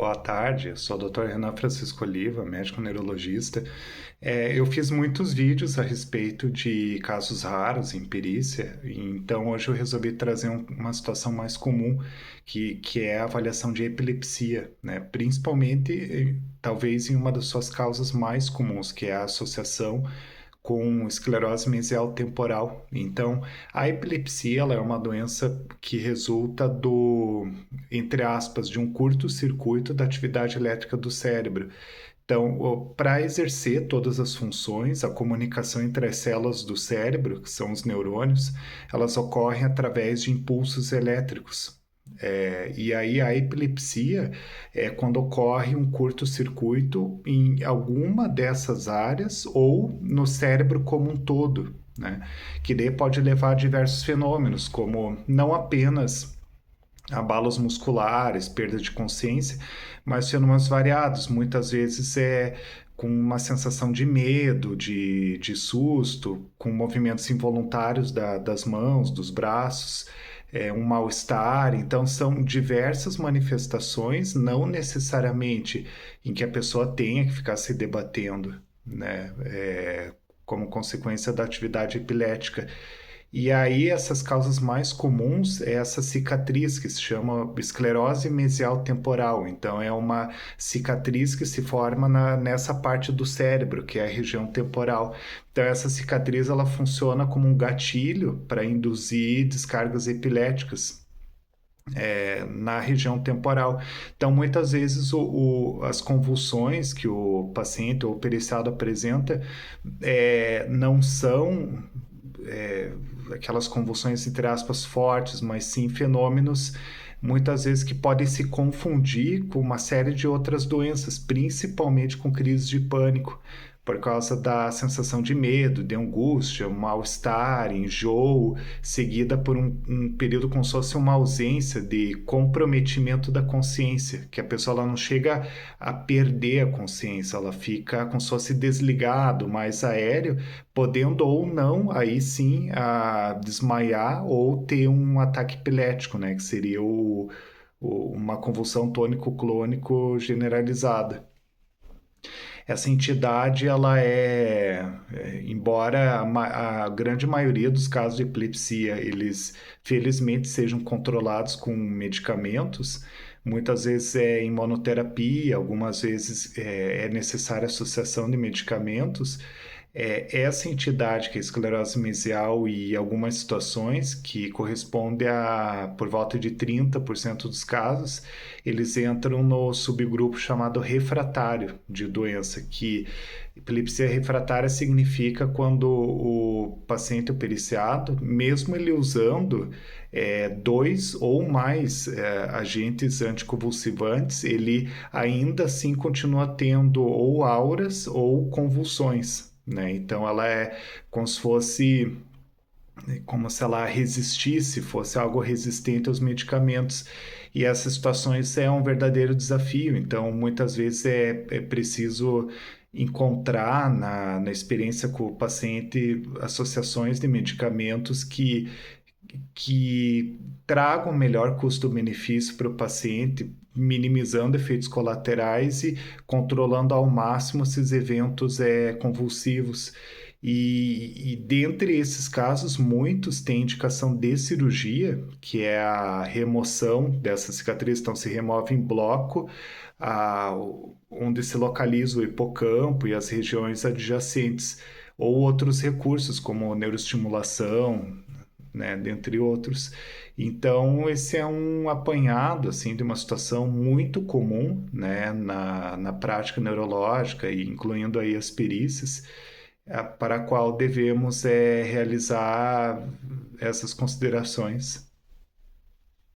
Boa tarde, eu sou o Dr. Renan Francisco Oliva, médico neurologista. Eu fiz muitos vídeos a respeito de casos raros em perícia, então hoje eu resolvi trazer uma situação mais comum, que é a avaliação de epilepsia, né? Principalmente, talvez em uma das suas causas mais comuns, que é a associação com esclerose mesial temporal. Então, a epilepsia ela é uma doença que resulta entre aspas, de um curto-circuito da atividade elétrica do cérebro. Então, para exercer todas as funções, a comunicação entre as células do cérebro, que são os neurônios, elas ocorrem através de impulsos elétricos. E aí a epilepsia é quando ocorre um curto-circuito em alguma dessas áreas ou no cérebro como um todo, né? Que daí pode levar a diversos fenômenos, como não apenas abalos musculares, perda de consciência, mas fenômenos variados. Muitas vezes é com uma sensação de medo, de susto, com movimentos involuntários das mãos, dos braços, um mal-estar. Então, são diversas manifestações, não necessariamente em que a pessoa tenha que ficar se debatendo, né? Como consequência da atividade epilética. E aí, essas causas mais comuns é essa cicatriz que se chama esclerose mesial temporal. Então, é uma cicatriz que se forma nessa parte do cérebro, que é a região temporal. Então, essa cicatriz ela funciona como um gatilho para induzir descargas epiléticas. Na região temporal. Então, muitas vezes, as convulsões que o paciente ou o periciado apresenta não são aquelas convulsões, entre aspas, fortes, mas sim fenômenos muitas vezes que podem se confundir com uma série de outras doenças, principalmente com crises de pânico, por causa da sensação de medo, de angústia, um mal-estar, enjoo, seguida por um período como se fosse uma ausência de comprometimento da consciência, que a pessoa ela não chega a perder a consciência, ela fica como se fosse desligado, mais aéreo, podendo ou não, aí sim, desmaiar ou ter um ataque epilético, né, que seria uma convulsão tônico-clônico generalizada. Essa entidade, embora a grande maioria dos casos de epilepsia, eles felizmente sejam controlados com medicamentos, muitas vezes é imunoterapia, algumas vezes é necessária associação de medicamentos. Essa entidade, que é a esclerose mesial, e algumas situações que correspondem a por volta de 30% dos casos, eles entram no subgrupo chamado refratário de doença, que epilepsia refratária significa quando o paciente, o periciado, mesmo ele usando dois ou mais agentes anticonvulsivantes, ele ainda assim continua tendo ou auras ou convulsões, né? Então ela é como se fosse como se ela resistisse, fosse algo resistente aos medicamentos. E essas situações é um verdadeiro desafio. Então, muitas vezes é preciso encontrar na experiência com o paciente associações de medicamentos que tragam melhor custo-benefício para o paciente, minimizando efeitos colaterais e controlando ao máximo esses eventos convulsivos. E dentre esses casos, muitos têm indicação de cirurgia, que é a remoção dessa cicatriz. Então, se remove em bloco a, onde se localiza o hipocampo e as regiões adjacentes, ou outros recursos, como neuroestimulação, né, dentre outros. Então, esse é um apanhado assim de uma situação muito comum, né, na prática neurológica, e incluindo aí as perícias, para a qual devemos realizar essas considerações.